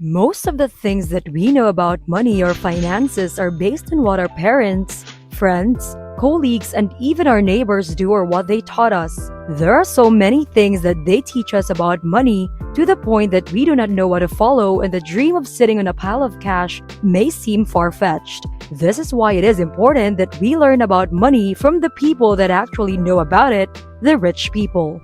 Most of the things that we know about money or finances are based on what our parents, friends, colleagues, and even our neighbors do or what they taught us. There are so many things that they teach us about money to the point that we do not know what to follow, and the dream of sitting on a pile of cash may seem far-fetched. This is why it is important that we learn about money from the people that actually know about it, the rich people.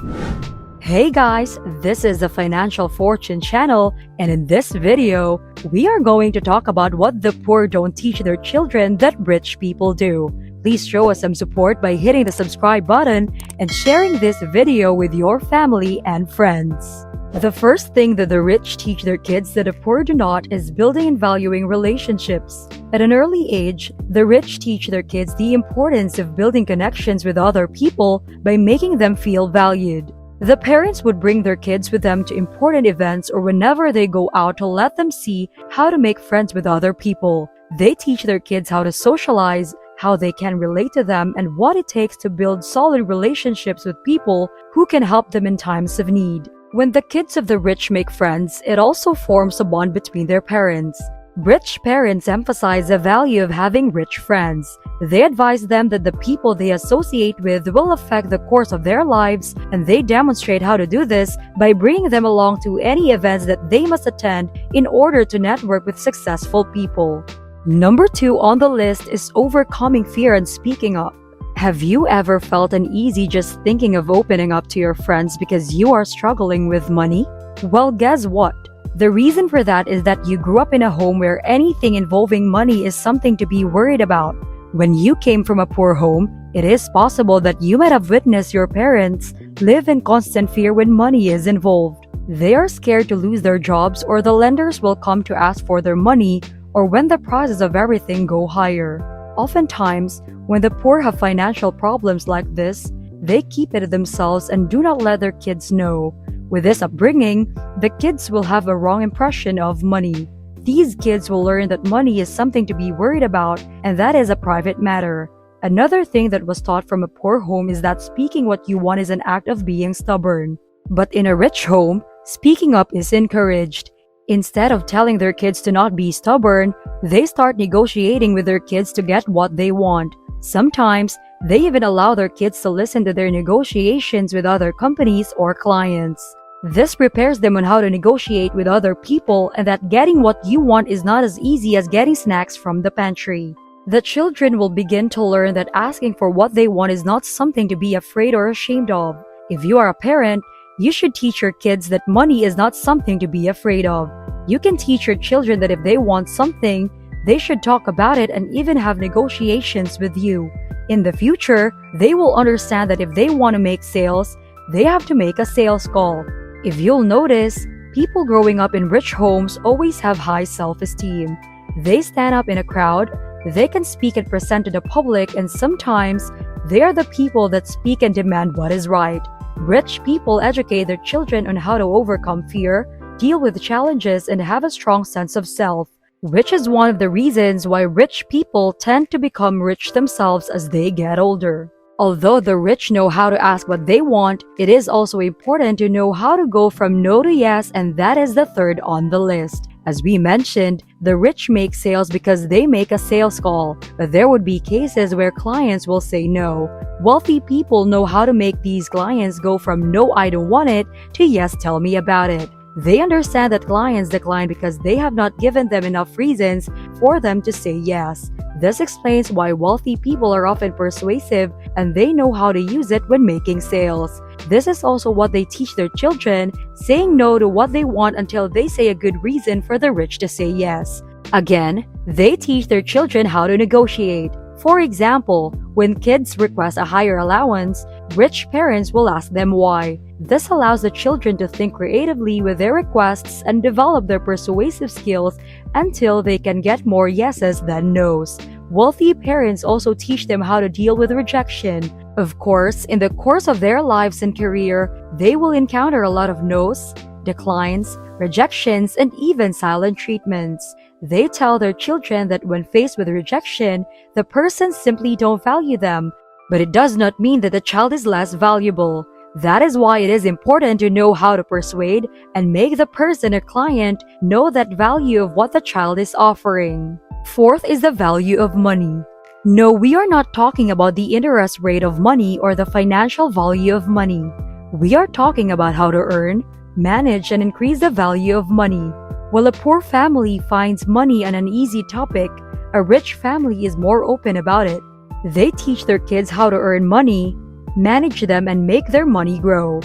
Hey guys, this is the Financial Fortune channel, and in this video, we are going to talk about what the poor don't teach their children that rich people do. Please show us some support by hitting the subscribe button and sharing this video with your family and friends. The first thing that the rich teach their kids that the poor do not is building and valuing relationships. At an early age, the rich teach their kids the importance of building connections with other people by making them feel valued. The parents would bring their kids with them to important events or whenever they go out to let them see how to make friends with other people. They teach their kids how to socialize, how they can relate to them, and what it takes to build solid relationships with people who can help them in times of need. When the kids of the rich make friends, it also forms a bond between their parents. Rich parents emphasize the value of having rich friends. They advise them that the people they associate with will affect the course of their lives, and they demonstrate how to do this by bringing them along to any events that they must attend in order to network with successful people. Number 2 on the list is overcoming fear and speaking up. Have you ever felt uneasy just thinking of opening up to your friends because you are struggling with money? Well, guess what? The reason for that is that you grew up in a home where anything involving money is something to be worried about. When you came from a poor home, it is possible that you might have witnessed your parents live in constant fear when money is involved. They are scared to lose their jobs, or the lenders will come to ask for their money, or when the prices of everything go higher. Oftentimes, when the poor have financial problems like this, they keep it to themselves and do not let their kids know. With this upbringing, the kids will have a wrong impression of money. These kids will learn that money is something to be worried about, and that is a private matter. Another thing that was taught from a poor home is that speaking what you want is an act of being stubborn. But in a rich home, speaking up is encouraged. Instead of telling their kids to not be stubborn, they start negotiating with their kids to get what they want. Sometimes, they even allow their kids to listen to their negotiations with other companies or clients. This prepares them on how to negotiate with other people, and that getting what you want is not as easy as getting snacks from the pantry. The children will begin to learn that asking for what they want is not something to be afraid or ashamed of. If you are a parent, you should teach your kids that money is not something to be afraid of. You can teach your children that if they want something, they should talk about it and even have negotiations with you. In the future, they will understand that if they want to make sales, they have to make a sales call. If you'll notice, people growing up in rich homes always have high self-esteem. They stand up in a crowd, they can speak and present to the public, and sometimes they are the people that speak and demand what is right. Rich people educate their children on how to overcome fear, deal with challenges, and have a strong sense of self, which is one of the reasons why rich people tend to become rich themselves as they get older. Although the rich know how to ask what they want, it is also important to know how to go from no to yes, and that is the third on the list. As we mentioned, the rich make sales because they make a sales call, but there would be cases where clients will say no. Wealthy people know how to make these clients go from no, I don't want it, to yes, tell me about it. They understand that clients decline because they have not given them enough reasons for them to say yes. This explains why wealthy people are often persuasive, and they know how to use it when making sales. This is also what they teach their children, saying no to what they want until they say a good reason for the rich to say yes. Again, they teach their children how to negotiate. For example, when kids request a higher allowance, rich parents will ask them why. This allows the children to think creatively with their requests and develop their persuasive skills until they can get more yeses than nos. Wealthy parents also teach them how to deal with rejection. Of course, in the course of their lives and career, they will encounter a lot of nos, declines, rejections, and even silent treatments. They tell their children that when faced with rejection, the person simply don't value them, but it does not mean that the child is less valuable. That is why it is important to know how to persuade and make the person or client know that value of what the child is offering. Fourth is the value of money. No, we are not talking about the interest rate of money or the financial value of money. We are talking about how to earn, manage, and increase the value of money. While a poor family finds money an easy topic, a rich family is more open about it. They teach their kids how to earn money, manage them, and make their money grow.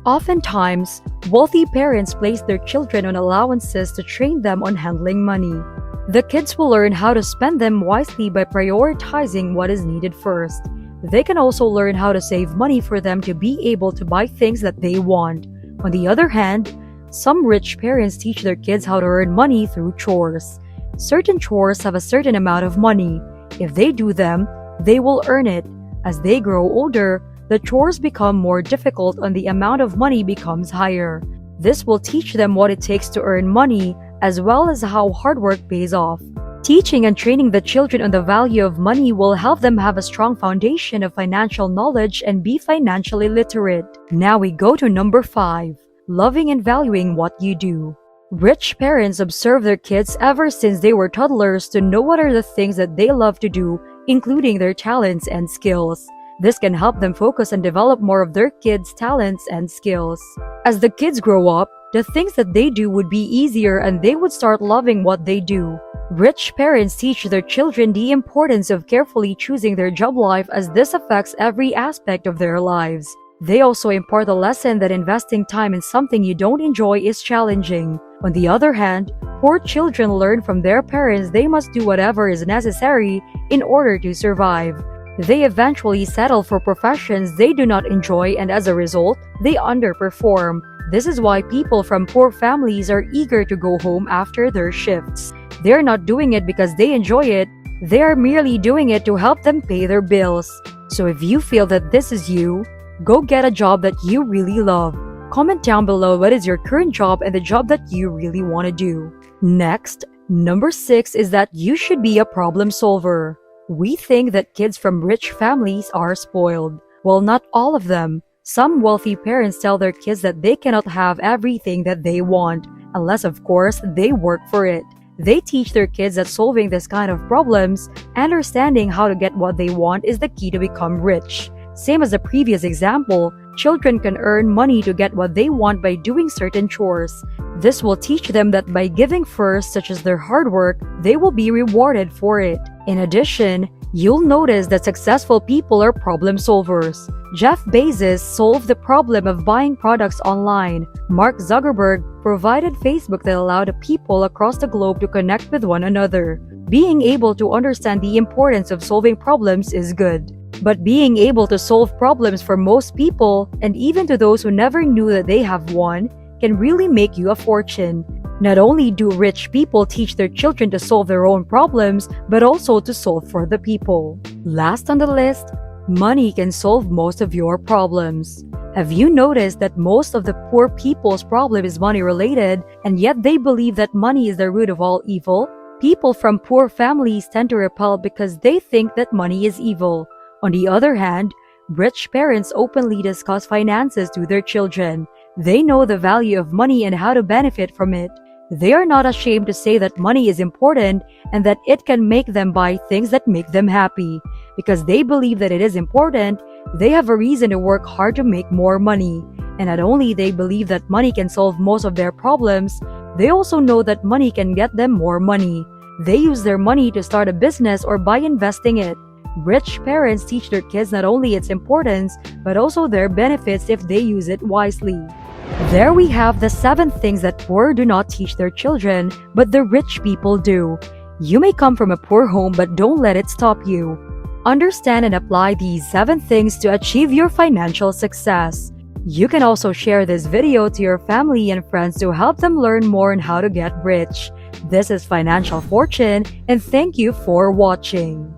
Oftentimes, wealthy parents place their children on allowances to train them on handling money. The kids will learn how to spend them wisely by prioritizing what is needed first. They can also learn how to save money for them to be able to buy things that they want. On the other hand, some rich parents teach their kids how to earn money through chores. Certain chores have a certain amount of money. If they do them, they will earn it. As they grow older, the chores become more difficult and the amount of money becomes higher. This will teach them what it takes to earn money, as well as how hard work pays off. Teaching and training the children on the value of money will help them have a strong foundation of financial knowledge and be financially literate. Now we go to number 5, loving and valuing what you do. Rich parents observe their kids ever since they were toddlers to know what are the things that they love to do, including their talents and skills. This can help them focus and develop more of their kids' talents and skills. As the kids grow up, the things that they do would be easier and they would start loving what they do. Rich parents teach their children the importance of carefully choosing their job life, as this affects every aspect of their lives. They also impart the lesson that investing time in something you don't enjoy is challenging. On the other hand, poor children learn from their parents they must do whatever is necessary in order to survive. They eventually settle for professions they do not enjoy, and as a result, they underperform. This is why people from poor families are eager to go home after their shifts. They are not doing it because they enjoy it, they are merely doing it to help them pay their bills. So if you feel that this is you, go get a job that you really love. Comment down below what is your current job and the job that you really want to do. Next, number 6 is that you should be a problem solver. We think that kids from rich families are spoiled. Well, not all of them. Some wealthy parents tell their kids that they cannot have everything that they want, unless of course they work for it. They teach their kids that solving this kind of problems, understanding how to get what they want, is the key to become rich. Same as the previous example, children can earn money to get what they want by doing certain chores. This will teach them that by giving first, such as their hard work, they will be rewarded for it. In addition, you'll notice that successful people are problem solvers. Jeff Bezos solved the problem of buying products online. Mark Zuckerberg provided Facebook that allowed people across the globe to connect with one another. Being able to understand the importance of solving problems is good. But being able to solve problems for most people, and even to those who never knew that they have one, can really make you a fortune. Not only do rich people teach their children to solve their own problems, but also to solve for the people. Last on the list, money can solve most of your problems. Have you noticed that most of the poor people's problem is money related, and yet they believe that money is the root of all evil? People from poor families tend to repel because they think that money is evil. On the other hand, rich parents openly discuss finances to their children. They know the value of money and how to benefit from it. They are not ashamed to say that money is important and that it can make them buy things that make them happy. Because they believe that it is important, they have a reason to work hard to make more money. And not only they believe that money can solve most of their problems, they also know that money can get them more money. They use their money to start a business or by investing it. Rich parents teach their kids not only its importance, but also their benefits if they use it wisely. There we have the 7 things that poor do not teach their children, but the rich people do. You may come from a poor home, but don't let it stop you. Understand and apply these 7 things to achieve your financial success. You can also share this video to your family and friends to help them learn more on how to get rich. This is Financial Fortune, and thank you for watching.